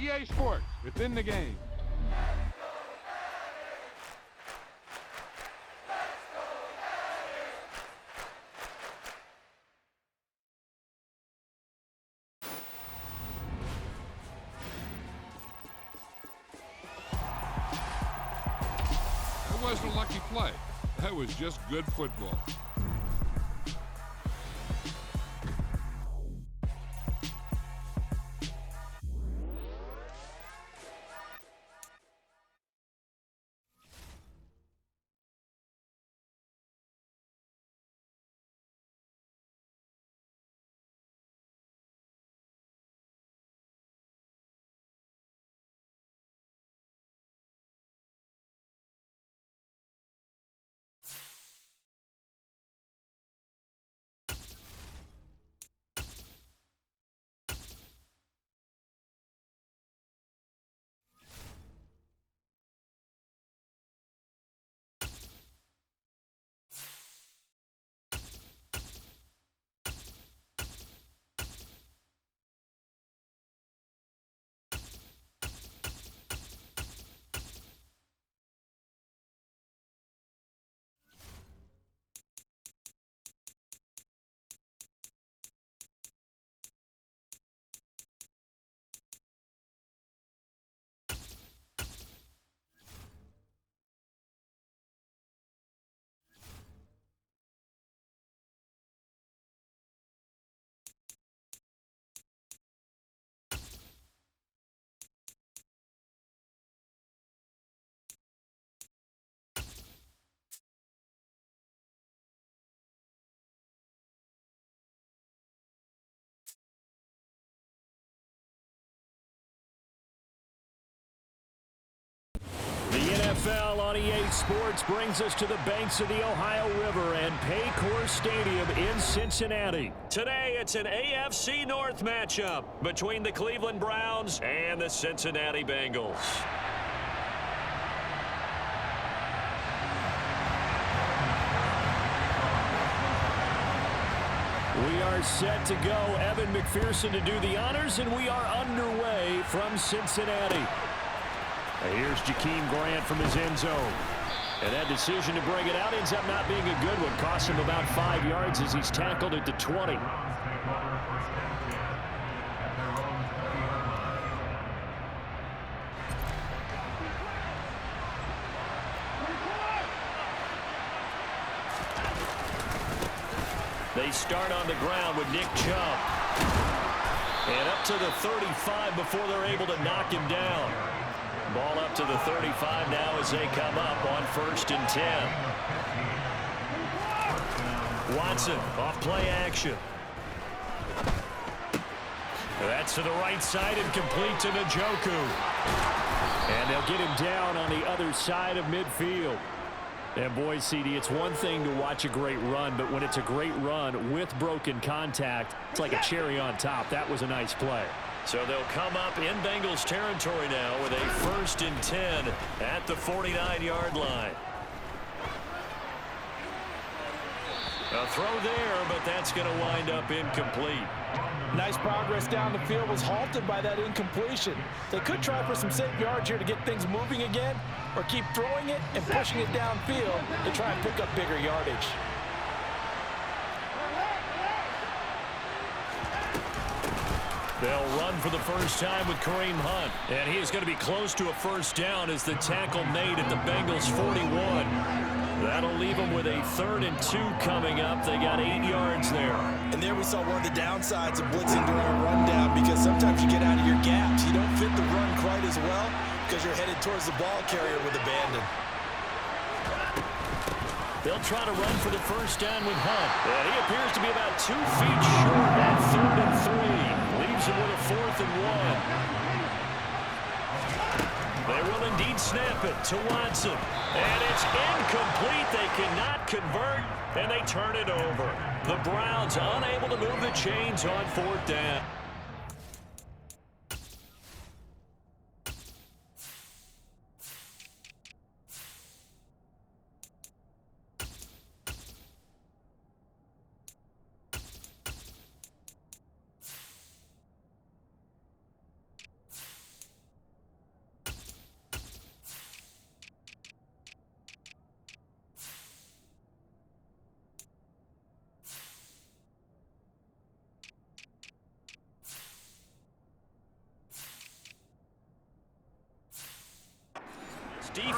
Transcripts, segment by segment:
EA Sports. It's in the game. That wasn't a lucky play. That was just good football. The NFL on EA Sports brings us to the banks of the Ohio River and Paycor Stadium in Cincinnati. Today, it's an AFC North matchup between the Cleveland Browns and the Cincinnati Bengals. We are set to go. Evan McPherson to do the honors, and we are underway from Cincinnati. Here's Jakeem Grant from his end zone. And that decision to bring it out ends up not being a good one. Costs him about 5 yards as he's tackled at the 20. They start on the ground with Nick Chubb. And up to the 35 before they're able to knock him down. Ball up to the 35 now as they come up on 1st and 10. Watson off play action. That's to the right side and complete to Njoku. And they'll get him down on the other side of midfield. And boy, CD, it's one thing to watch a great run, but when it's a great run with broken contact, it's like a cherry on top. That was a nice play. So they'll come up in Bengals territory now with a 1st and 10 at the 49-yard line. A throw there, but that's going to wind up incomplete. Nice progress down the field was halted by that incompletion. They could try for some safe yards here to get things moving again, or keep throwing it and pushing it downfield to try and pick up bigger yardage. They'll run for the first time with Kareem Hunt. And he is going to be close to a first down as the tackle made at the Bengals 41. That'll leave them with a 3rd and 2 coming up. They got 8 yards there. And there we saw one of the downsides of blitzing during a rundown, because sometimes you get out of your gaps. You don't fit the run quite as well because you're headed towards the ball carrier with abandon. They'll try to run for the first down with Hunt. And he appears to be about 2 feet short at 3rd and 3. Leaves him with a 4th and 1. They will indeed snap it to Watson. And it's incomplete. They cannot convert, and they turn it over. The Browns unable to move the chains on 4th down.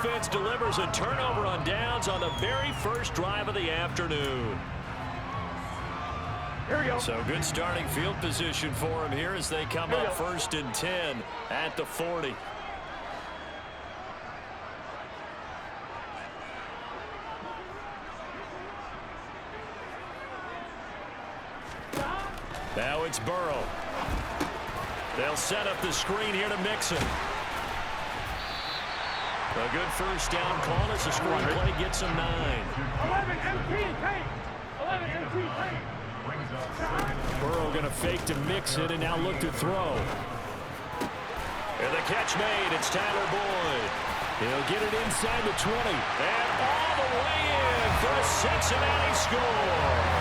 defense delivers a turnover on downs on the very first drive of the afternoon. Here we go. So good starting field position for him here as they come up 1st and 10 at the 40. Now it's Burrow. They'll set up the screen here to Mixon. A good first down call as the screen play gets him 9. 11 MT, take. 11 MT, take. Burrow going to fake to Mixon and now look to throw. And the catch made. It's Tyler Boyd. He'll get it inside the 20. And all the way in for a Cincinnati score.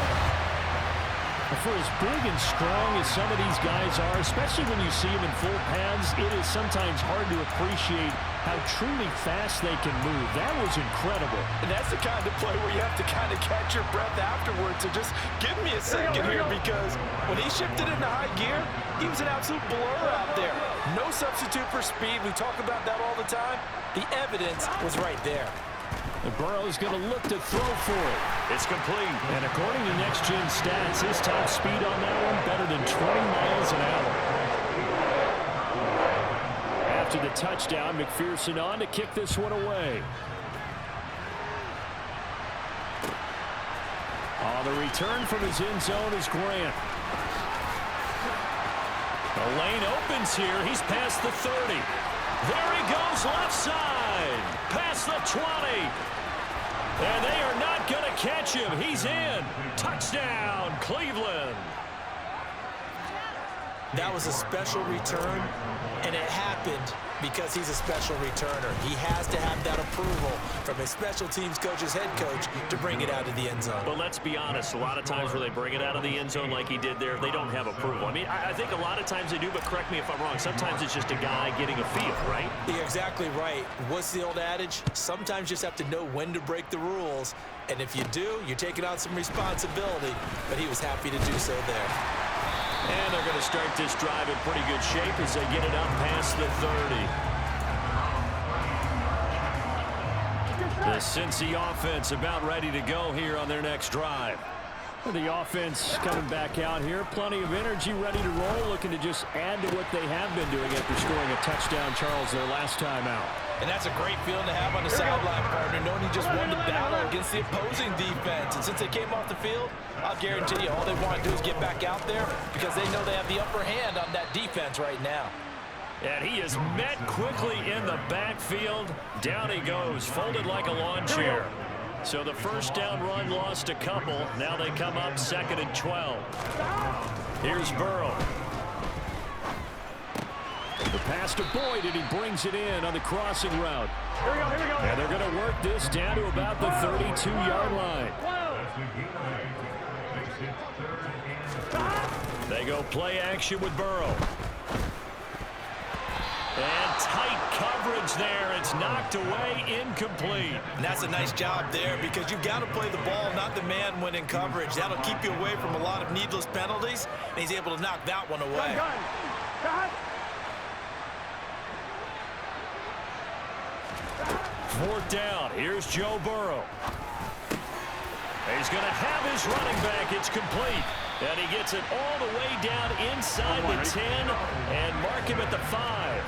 For as big and strong as some of these guys are, especially when you see them in full pads, it is sometimes hard to appreciate how truly fast they can move. That was incredible. And that's the kind of play where you have to kind of catch your breath afterwards. So just give me a second here, because when he shifted into high gear, he was an absolute blur out there. No substitute for speed. We talk about that all the time. The evidence was right there. And Burrow's going to look to throw for it. It's complete. And according to Next Gen Stats, his top speed on that one better than 20 miles an hour. After the touchdown, McPherson on to kick this one away. On the return from his end zone is Grant. The lane opens here. He's past the 30. There he goes left side. Past the 20. And they are not going to catch him. He's in. Touchdown, Cleveland. That was a special return, and it happened because he's a special returner. He has to have that approval from his special teams coach's head coach to bring it out of the end zone. But let's be honest, a lot of times where they bring it out of the end zone like he did there, they don't have approval. I mean, I think a lot of times they do, but correct me if I'm wrong. Sometimes it's just a guy getting a feel, right? You're exactly right. What's the old adage? Sometimes you just have to know when to break the rules. And if you do, you're taking on some responsibility. But he was happy to do so there. And they're going to start this drive in pretty good shape as they get it up past the 30. The Cincy offense about ready to go here on their next drive. The offense coming back out here. Plenty of energy, ready to roll, looking to just add to what they have been doing after scoring a touchdown, Charles, their last time out. And that's a great feeling to have on the sideline, partner, knowing he just won the battle against the opposing defense. And since they came off the field, I'll guarantee you all they want to do is get back out there because they know they have the upper hand on that defense right now. And he is met quickly in the backfield. Down he goes, folded like a lawn chair. So the first down run lost a couple. Now they come up 2nd and 12. Here's Burrow. The pass to Boyd, and he brings it in on the crossing route. Here we go, here we go. And they're going to work this down to about the 32-yard line. They go play action with Burrow. And tight coverage there. It's knocked away, incomplete. And that's a nice job there because you've got to play the ball, not the man when in coverage. That'll keep you away from a lot of needless penalties, and he's able to knock that one away. Gun. 4th down. Here's Joe Burrow. He's going to have his running back. It's complete. And he gets it all the way down inside the 10 and mark him at the 5.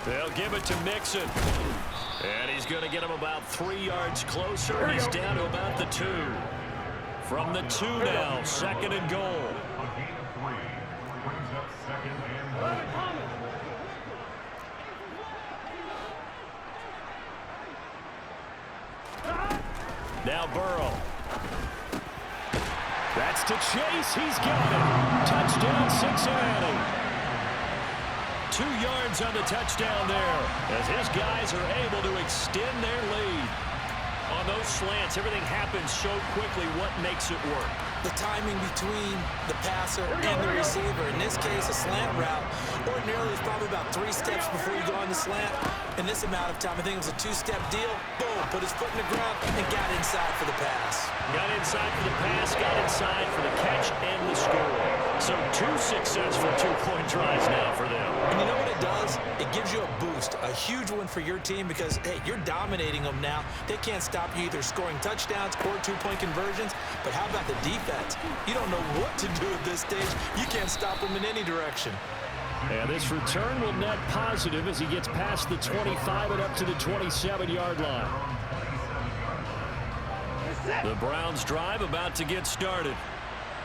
They'll give it to Mixon. And he's going to get him about 3 yards closer. He's down to about the 2. From the 2 now, 2nd and goal. Now Burrow. That's to Chase. He's got it. Touchdown, Cincinnati. 2 yards on the touchdown there as his guys are able to extend their lead. On those slants, everything happens so quickly. What makes it work? the timing between the passer and the receiver. In this case, a slant route. Ordinarily, it's probably about 3 steps before you go on the slant. In this amount of time, I think it was a 2-step deal. Boom, put his foot in the ground and got inside for the pass. Got inside for the pass, got inside for the catch and the score. So 2 successful 2-point tries now for them. And you know what it does? It gives you a boost, a huge one for your team because, hey, you're dominating them now. They can't stop you either scoring touchdowns or 2-point conversions. But how about the defense? You don't know what to do at this stage. You can't stop them in any direction. And this return will net positive as he gets past the 25 and up to the 27-yard line. The Browns drive about to get started.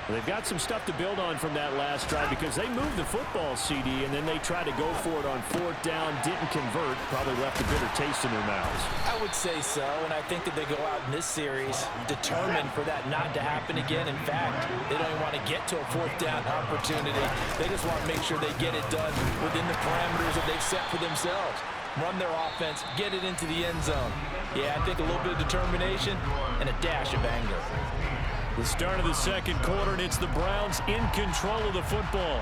They've got some stuff to build on from that last drive because they moved the football, CD, and then they tried to go for it on 4th down, didn't convert, probably left a bitter taste in their mouths. I would say so, and I think that they go out in this series determined for that not to happen again. In fact, they don't even want to get to a 4th down opportunity. They just want to make sure they get it done within the parameters that they've set for themselves. Run their offense, get it into the end zone. Yeah, I think a little bit of determination and a dash of anger. The start of the second quarter, and it's the Browns in control of the football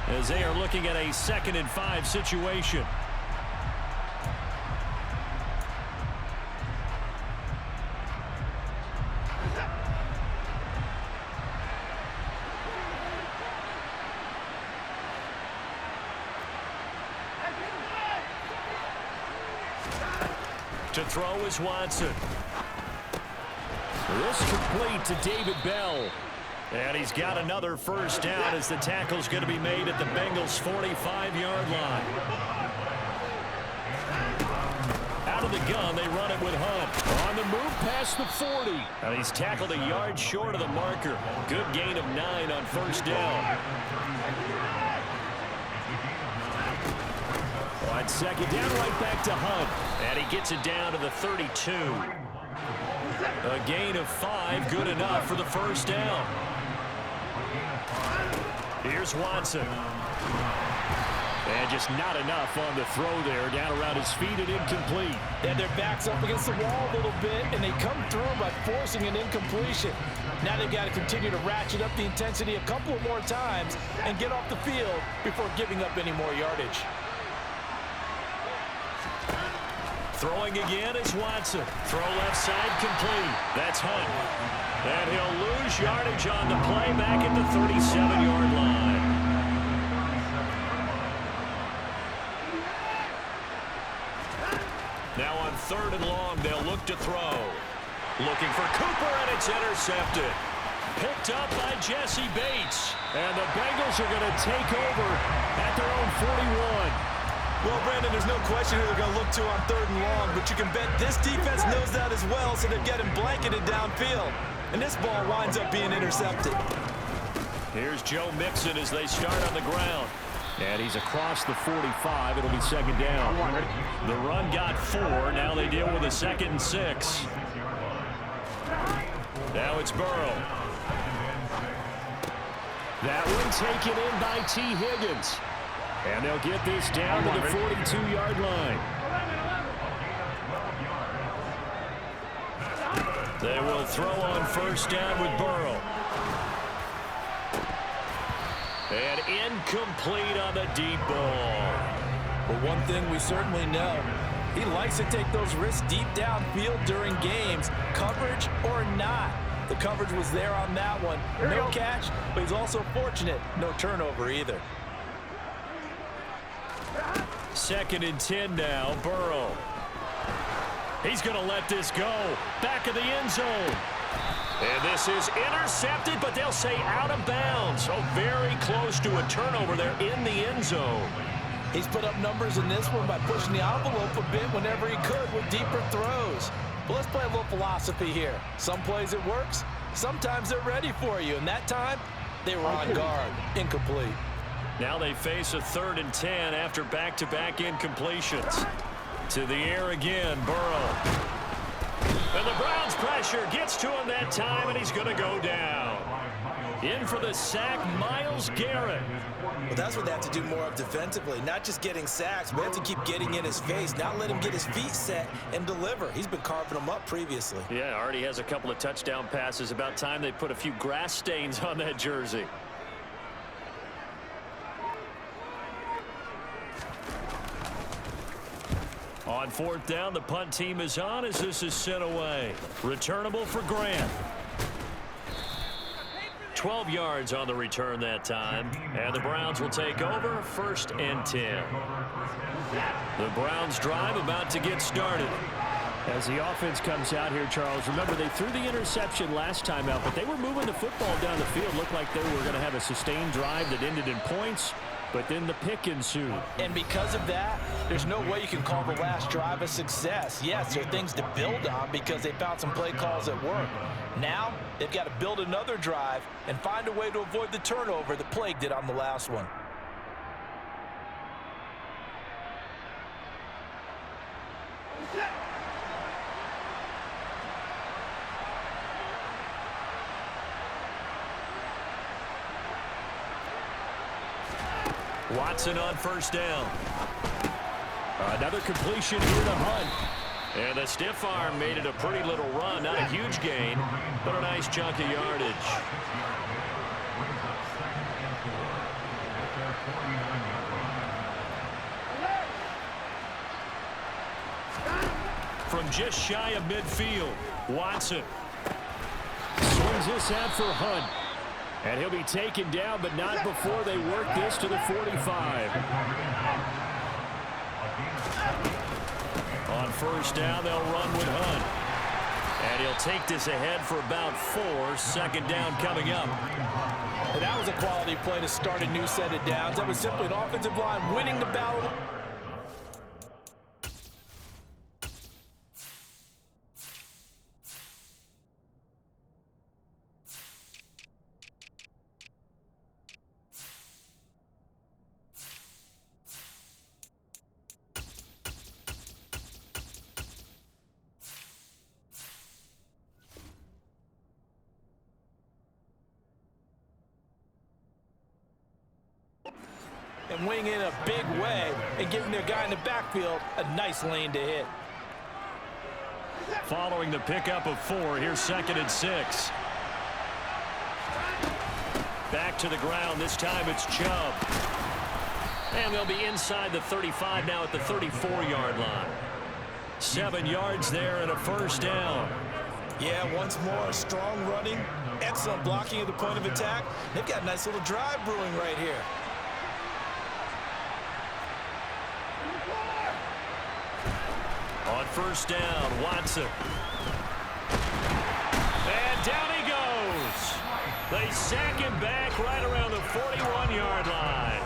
as they are looking at a 2nd and 5 situation. To throw is Watson. This complete to David Bell. And he's got another first down as the tackle's going to be made at the Bengals' 45-yard line. Out of the gun, they run it with Hunt. On the move past the 40. And he's tackled a yard short of the marker. Good gain of 9 on first down. On 2nd down, right back to Hunt. And he gets it down to the 32. A gain of 5, good enough for the first down. Here's Watson. And just not enough on the throw there. Down around his feet and incomplete. They had their backs up against the wall a little bit, and they come through by forcing an incompletion. Now they've got to continue to ratchet up the intensity a couple of more times and get off the field before giving up any more yardage. Throwing again is Watson. Throw left side complete. That's Hunt. And he'll lose yardage on the play back at the 37-yard line. Now on 3rd and long, they'll look to throw. Looking for Cooper, and it's intercepted. Picked up by Jesse Bates. And the Bengals are going to take over at their own 41. Well, Brandon, there's no question who they're going to look to on 3rd and long, but you can bet this defense knows that as well, so they're getting blanketed downfield. And this ball winds up being intercepted. Here's Joe Mixon as they start on the ground. And he's across the 45. It'll be 2nd down. The run got 4. Now they deal with a 2nd and 6. Now it's Burrow. That one taken in by T. Higgins. And they'll get this down to the 42-yard line. They will throw on first down with Burrow. And incomplete on the deep ball. Well, one thing we certainly know, he likes to take those risks deep downfield during games, coverage or not. The coverage was there on that one. No catch, but he's also fortunate. No turnover either. 2nd and 10 now, Burrow. He's going to let this go. Back of the end zone. And this is intercepted, but they'll say out of bounds. Oh, very close to a turnover there in the end zone. He's put up numbers in this one by pushing the envelope a bit whenever he could with deeper throws. But let's play a little philosophy here. Some plays it works. Sometimes they're ready for you. And that time, they were on guard. Incomplete. Now they face a 3rd and 10 after back-to-back incompletions. To the air again, Burrow. And the Browns pressure gets to him that time, and he's going to go down. In for the sack, Myles Garrett. Well, that's what they have to do more of defensively. Not just getting sacks, but they have to keep getting in his face. Not let him get his feet set and deliver. He's been carving them up previously. Yeah, already has a couple of touchdown passes. About time they put a few grass stains on that jersey. On fourth down, the punt team is on as this is sent away. Returnable for Grant. 12 yards on the return that time. And the Browns will take over, 1st and 10. The Browns drive about to get started. As the offense comes out here, Charles, remember they threw the interception last time out, but they were moving the football down the field. Looked like they were going to have a sustained drive that ended in points, but then the pick ensued. And because of that, there's no way you can call the last drive a success. Yes, there are things to build on because they found some play calls that work. Now, they've got to build another drive and find a way to avoid the turnover that plagued it on the last one. Watson on 1st down. Another completion here to Hunt. And the stiff arm made it a pretty little run. Not a huge gain, but a nice chunk of yardage. From just shy of midfield, Watson. Swings this out for Hunt. And he'll be taken down, but not before they work this to the 45. On 1st down, they'll run with Hunt. And he'll take this ahead for about 4. 2nd down coming up. And that was a quality play to start a new set of downs. That was simply an offensive line winning the battle. And wing in a big way and giving their guy in the backfield a nice lane to hit. Following the pickup of 4, here's 2nd and 6. Back to the ground. This time it's Chubb. And they'll be inside the 35 now at the 34-yard line. 7 yards there and a 1st down. Yeah, once more, strong running, excellent blocking at the point of attack. They've got a nice little drive brewing right here. On 1st down, Watson. And down he goes. They sack him back right around the 41-yard line.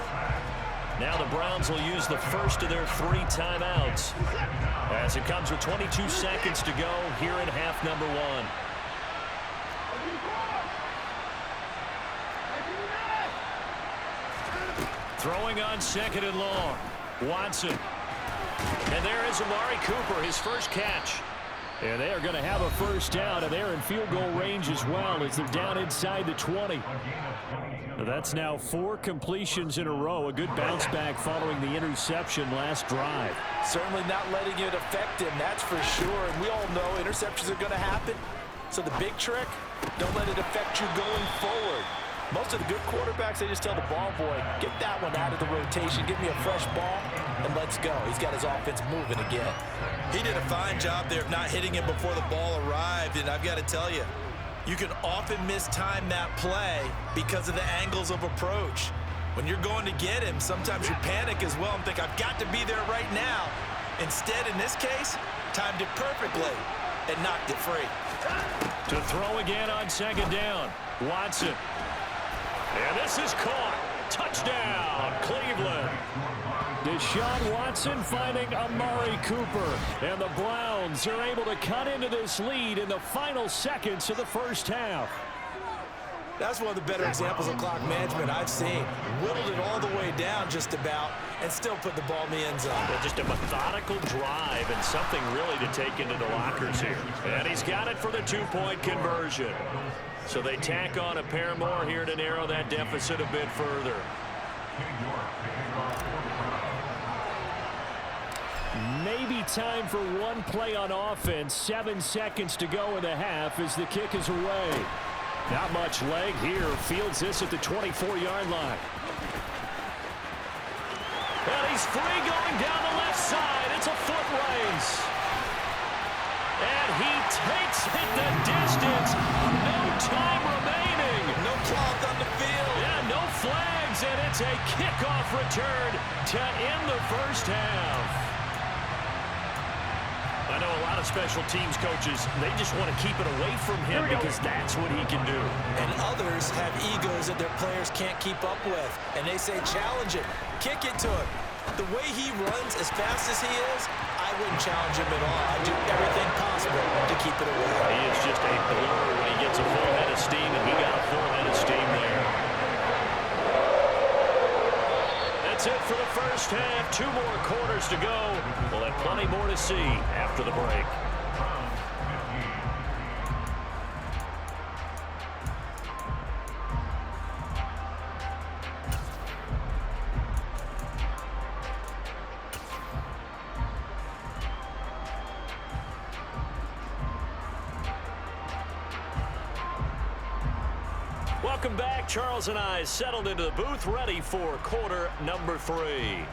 Now the Browns will use the first of their 3 timeouts as it comes with 22 seconds to go here in half number 1. Throwing on 2nd and long. Watson. And there is Amari Cooper, his first catch. And they are going to have a 1st down, and they're in field goal range as well as they're down inside the 20. That's now 4 completions in a row. A good bounce back following the interception last drive. Certainly not letting it affect him, that's for sure. And we all know interceptions are going to happen. So the big trick, don't let it affect you going forward. Most of the good quarterbacks, they just tell the ball boy, get that one out of the rotation, give me a fresh ball, and let's go. He's got his offense moving again. He did a fine job there of not hitting him before the ball arrived, and I've got to tell you, you can often mistime that play because of the angles of approach. When you're going to get him, sometimes you panic as well and think, I've got to be there right now. Instead, in this case, timed it perfectly and knocked it free. To throw again on 2nd down, Watson. And this is caught. Touchdown, Cleveland. Deshaun Watson finding Amari Cooper. And the Browns are able to cut into this lead in the final seconds of the 1st half. That's one of the better examples of clock management I've seen. Whittled it all the way down just about and still put the ball in the end zone. Well, just a methodical drive and something really to take into the lockers here. And he's got it for the two-point conversion. So they tack on a pair more here to narrow that deficit a bit further. Maybe time for one play on offense. 7 seconds to go in the half as the kick is away. Not much leg here. Fields this at the 24-yard line. And he's free going down the left side. It's a foot race. And he takes it the distance. No time remaining. No cloth on the field. Yeah, no flags. And it's a kickoff return to end the first half. I know a lot of special teams coaches, they just want to keep it away from him because that's what he can do. And others have egos that their players can't keep up with. And they say, challenge him, kick it to him. The way he runs as fast as he is, I wouldn't challenge him at all. I'd do everything possible to keep it away. He is just a blur when he gets a full head of steam, and he got a full head of steam there. That's it for the first half. 2 more quarters to go. We'll have plenty more to see after the break. Welcome back. Charles and I settled into the booth, ready for quarter number 3.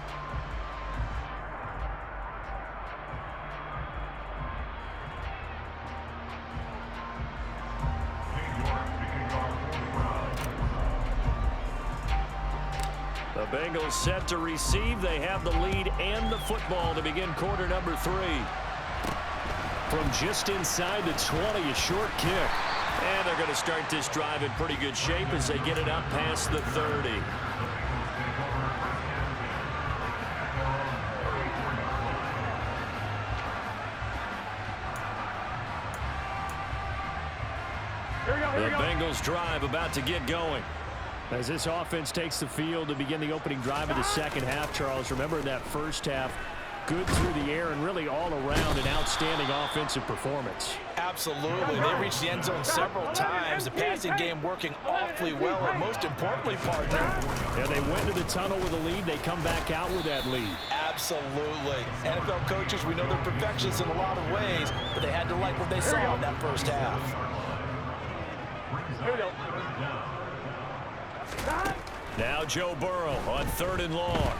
The Bengals set to receive. They have the lead and the football to begin quarter number 3. From just inside the 20, a short kick. And they're going to start this drive in pretty good shape as they get it up past the 30. The Bengals drive about to get going. As this offense takes the field to begin the opening drive of the second half, Charles, remember that first half, good through the air and really all around an outstanding offensive performance. Absolutely. They reached the end zone several times. The passing game working awfully well, and most importantly, partner. Yeah, they went to the tunnel with a lead. They come back out with that lead. Absolutely. NFL coaches, we know they're perfectionists in a lot of ways, but they had to like what they saw in that first half. Here we go. Now Joe Burrow on 3rd and long.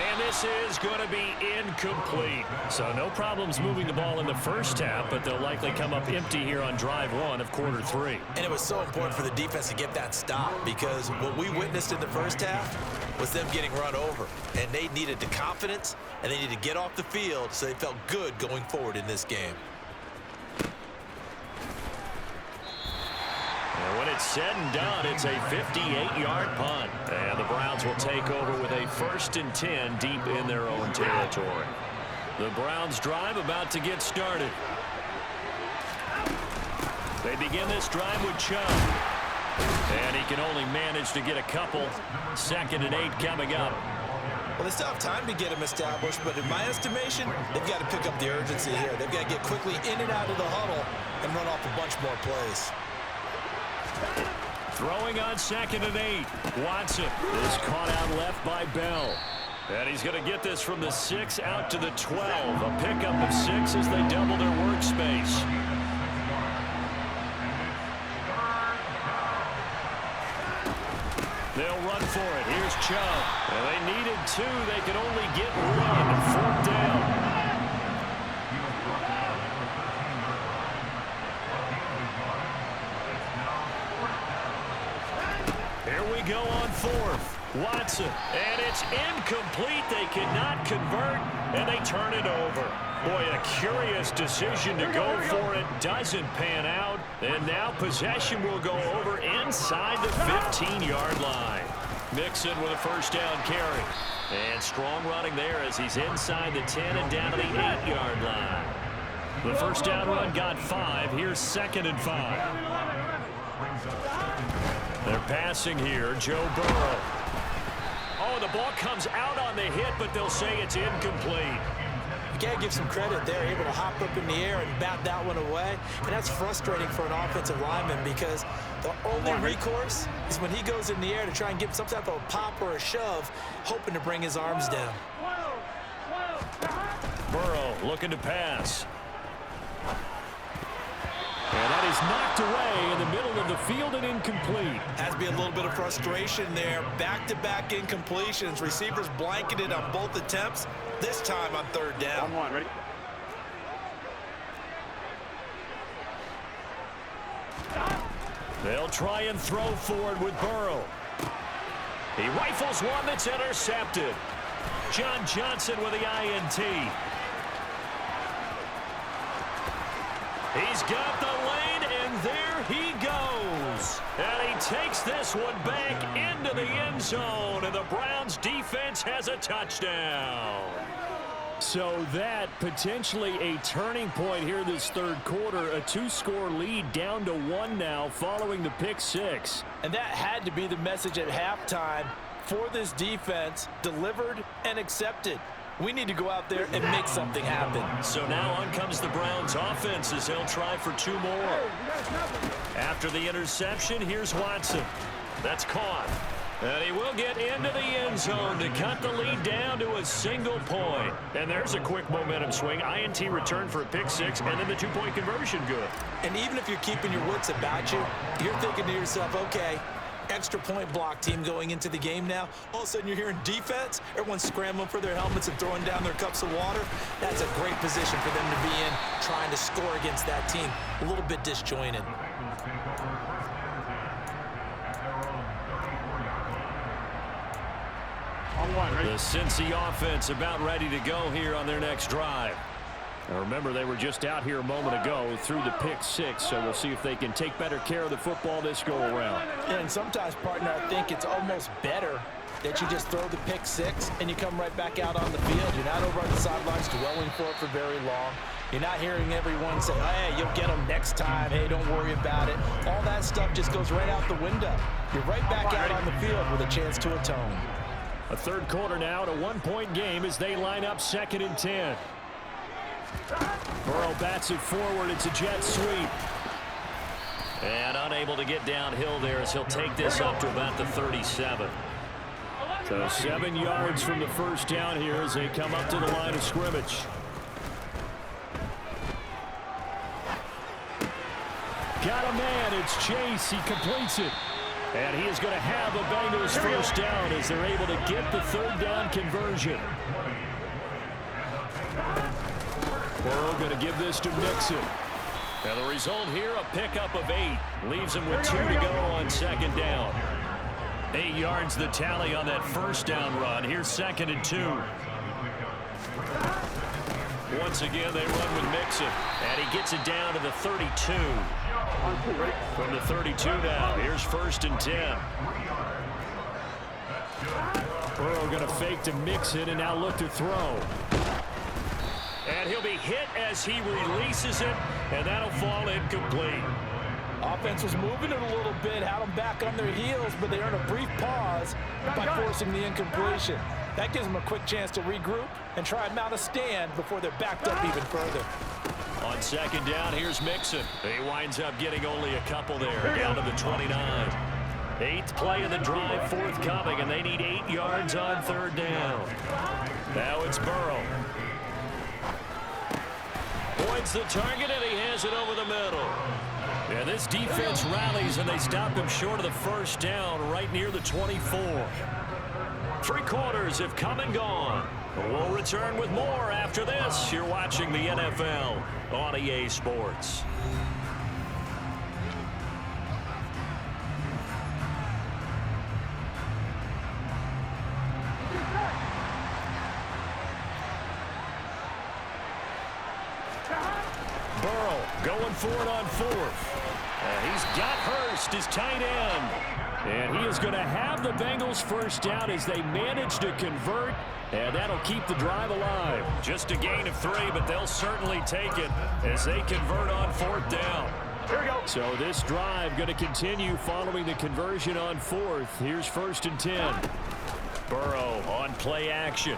And this is going to be incomplete. So no problems moving the ball in the first half, but they'll likely come up empty here on drive 1 of quarter 3. And it was so important for the defense to get that stop because what we witnessed in the first half was them getting run over. And they needed the confidence, and they needed to get off the field so they felt good going forward in this game. And when it's said and done, it's a 58-yard punt. And the Browns will take over with a 1st and 10 deep in their own territory. The Browns drive about to get started. They begin this drive with Chubb. And he can only manage to get a couple. 2nd and 8 coming up. Well, they still have time to get him established, but in my estimation, they've got to pick up the urgency here. They've got to get quickly in and out of the huddle and run off a bunch more plays. Throwing on 2nd and 8. Watson is caught out left by Bell. And he's going to get this from the 6 out to the 12. A pickup of 6 as they double their workspace. They'll run for it. Here's Chubb. And they needed 2. They could only get 1. 4th down. Here we go on 4th. Watson. And it's incomplete. They cannot convert, and they turn it over. Boy, a curious decision to go for it. Doesn't pan out. And now possession will go over inside the 15-yard line. Mixon with a 1st down carry. And strong running there as he's inside the 10 and down to the 8-yard line. The 1st down run got 5. Here's 2nd and 5. They're passing here, Joe Burrow. Oh, the ball comes out on the hit, but they'll say it's incomplete. You got to give some credit. They're able to hop up in the air and bat that one away. And that's frustrating for an offensive lineman because the only recourse is when he goes in the air to try and give some type of a pop or a shove, hoping to bring his arms down. Burrow looking to pass. And that is knocked away in the middle of the field and incomplete. Has to be a little bit of frustration there. Back-to-back incompletions. Receivers blanketed on both attempts, this time on third down. 1-1, ready? They'll try and throw forward with Burrow. He rifles one that's intercepted. John Johnson with the INT. He's got the lane, and there he goes. And he takes this one back into the end zone, and the Browns defense has a touchdown. So that potentially a turning point here this third quarter. A 2-score lead down to 1 now following the pick six. And that had to be the message at halftime for this defense, delivered and accepted. We need to go out there and make something happen. So now on comes the Browns offense as they'll try for 2 more. After the interception, here's Watson. That's caught. And he will get into the end zone to cut the lead down to a single point. And there's a quick momentum swing. INT return for a pick six, and then the 2-point conversion good. And even if you're keeping your wits about you, you're thinking to yourself, okay, extra point block team going into the game now. All of a sudden you're hearing defense. Everyone's scrambling for their helmets and throwing down their cups of water. That's a great position for them to be in, trying to score against that team. A little bit disjointed. The Cincy offense about ready to go here on their next drive. Now remember, they were just out here a moment ago through the pick six, so we'll see if they can take better care of the football this go-around. And sometimes, partner, I think it's almost better that you just throw the pick six and you come right back out on the field. You're not over on the sidelines dwelling for it for very long. You're not hearing everyone say, hey, you'll get them next time. Hey, don't worry about it. All that stuff just goes right out the window. You're right back out on the field with a chance to atone. A third quarter now at a 1-point game as they line up 2nd and 10. Burrow bats it forward. It's a jet sweep. And unable to get downhill there as he'll take this up to about the 37. So 7 yards from the first down here as they come up to the line of scrimmage. Got a man. It's Chase. He completes it. And he is going to have a Bengals first down as they're able to get the third down conversion. Burrow going to give this to Mixon. And the result here, a pickup of 8. Leaves him with 2 to go on 2nd down. 8 yards the tally on that first down run. Here's 2nd and 2. Once again, they run with Mixon. And he gets it down to the 32. From the 32 now, here's 1st and 10. Burrow going to fake to Mixon and now look to throw. And he'll be hit as he releases it, and that'll fall incomplete. Offense was moving it a little bit, had them back on their heels, but they earned a brief pause by forcing the incompletion. That gives them a quick chance to regroup and try and mount a stand before they're backed up even further. On 2nd down, here's Mixon. He winds up getting only a couple there, down to the 29. 8th play of the drive forthcoming, and they need 8 yards on 3rd down. Now it's Burrow. Points the target, and he has it over the middle. And this defense rallies, and they stop him short of the first down right near the 24. 3 quarters have come and gone. We'll return with more after this. You're watching the NFL on EA Sports. Burrow going for it on 4th. He's got Hurst, his tight end. And he is going to have the Bengals first down as they manage to convert, and that'll keep the drive alive. Just a gain of 3, but they'll certainly take it as they convert on 4th down. Here we go. So this drive going to continue following the conversion on fourth. Here's 1st and 10. Burrow on play action.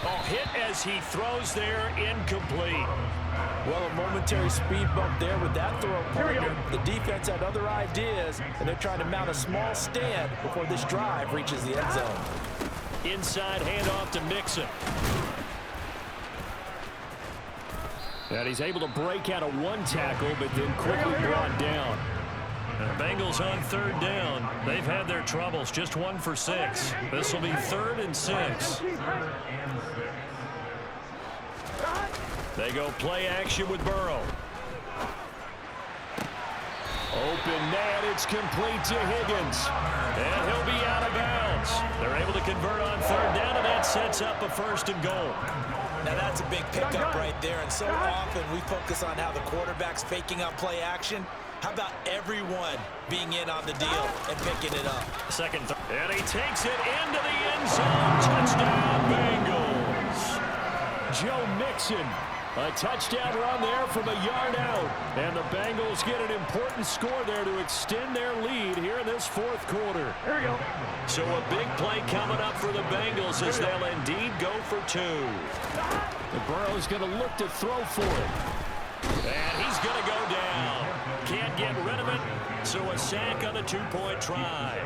Oh, hit as he throws there, incomplete. Well, a momentary speed bump there with that throw, partner. The defense had other ideas, and they're trying to mount a small stand before this drive reaches the end zone. Inside handoff to Mixon. And he's able to break out of one tackle, but then quickly brought down. The Bengals on 3rd down. They've had their troubles. Just 1 for 6. This will be 3rd and 6. They go play action with Burrow. Open man, it's complete to Higgins. And he'll be out of bounds. They're able to convert on 3rd down, and that sets up a 1st and goal. Now that's a big pickup right there, and so often we focus on how the quarterback's faking on play action. How about everyone being in on the deal and picking it up? And he takes it into the end zone. Touchdown, Bengals. Joe Mixon. A touchdown run there from a yard out. And the Bengals get an important score there to extend their lead here in this 4th quarter. Here we go. So a big play coming up for the Bengals as they'll indeed go for 2. The Burrow's going to look to throw for it. And he's going to go down. Can't get rid of it. So a sack on a 2-point try.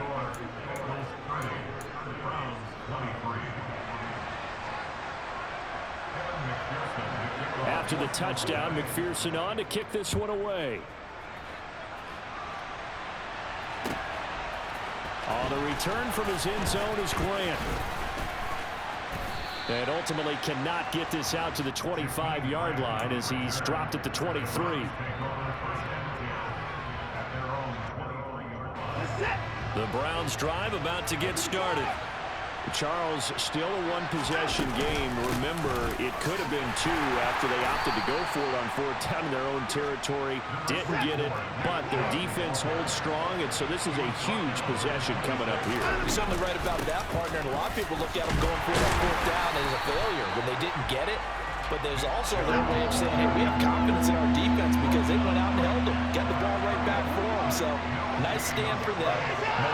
After the touchdown, McPherson on to kick this one away. On the return from his end zone is Grant. And ultimately cannot get this out to the 25-yard line as he's dropped at the 23. The Browns drive about to get started. Charles, still a one-possession game. Remember, it could have been 2 after they opted to go for it on 4th down in their own territory. Didn't get it, but their defense holds strong, and so this is a huge possession coming up here. You're certainly right about that, partner, and a lot of people look at them going for it on 4th down as a failure when they didn't get it. But there's also their way of saying, hey, we have confidence in our defense because they went out and held them, got the ball right back for them. So, nice stand for them.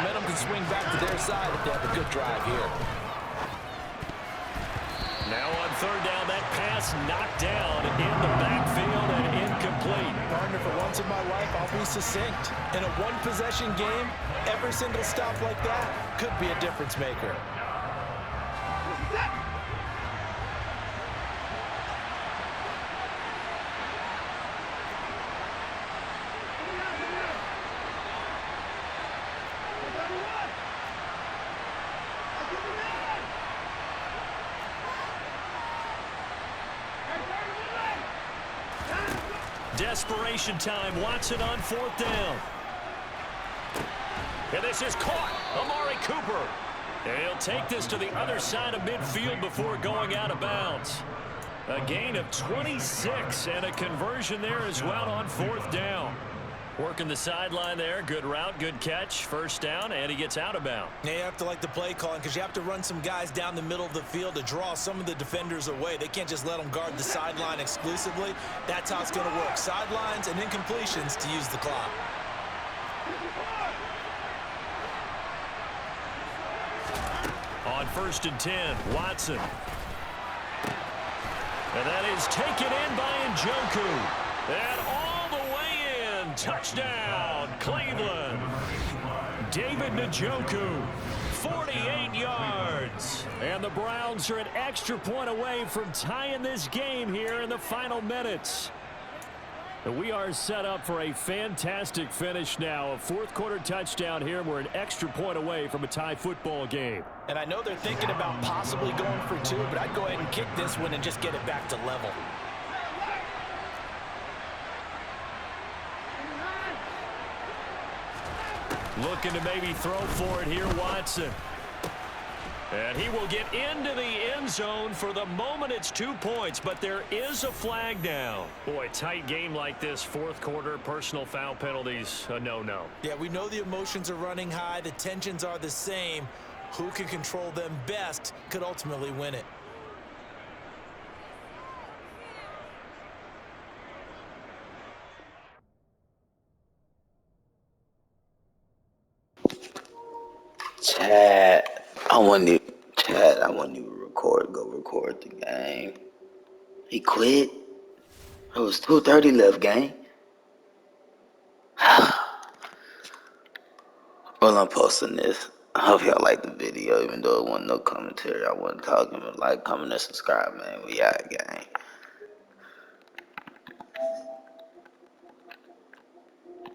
Momentum can swing back to their side if they have a good drive here. Now on 3rd down, that pass knocked down in the backfield and incomplete. Partner, for once in my life, I'll be succinct. In a one-possession game, every single stop like that could be a difference maker. Desperation time. Watson on 4th down. And this is caught. Amari Cooper. And he'll take this to the other side of midfield before going out of bounds. A gain of 26 and a conversion there as well on 4th down. Working the sideline there. Good route, good catch. 1st down, and he gets out of bounds. Now you have to like the play calling because you have to run some guys down the middle of the field to draw some of the defenders away. They can't just let them guard the sideline exclusively. That's how it's going to work. Sidelines and incompletions to use the clock. On 1st and 10, Watson. And that is taken in by Njoku. And all the way in. Touchdown, Cleveland. David Njoku, 48 yards. And the Browns are an extra point away from tying this game here in the final minutes. We are set up for a fantastic finish now. A 4th quarter touchdown here. We're an extra point away from a tie football game. And I know they're thinking about possibly going for 2, but I'd go ahead and kick this one and just get it back to level. Looking to maybe throw for it here, Watson. And he will get into the end zone. For the moment, it's 2 points, but there is a flag down. Boy, tight game like this, 4th quarter, personal foul penalties, a no-no. Yeah, we know the emotions are running high. The tensions are the same. Who can control them best could ultimately win it. Chad, I want you. Chad, I want you to record. Go record the game. He quit. It was 2:30 left, gang. Well, I'm posting this. I hope y'all like the video, even though it wasn't no commentary. I wasn't talking, but like, comment, and subscribe, man. We out, gang.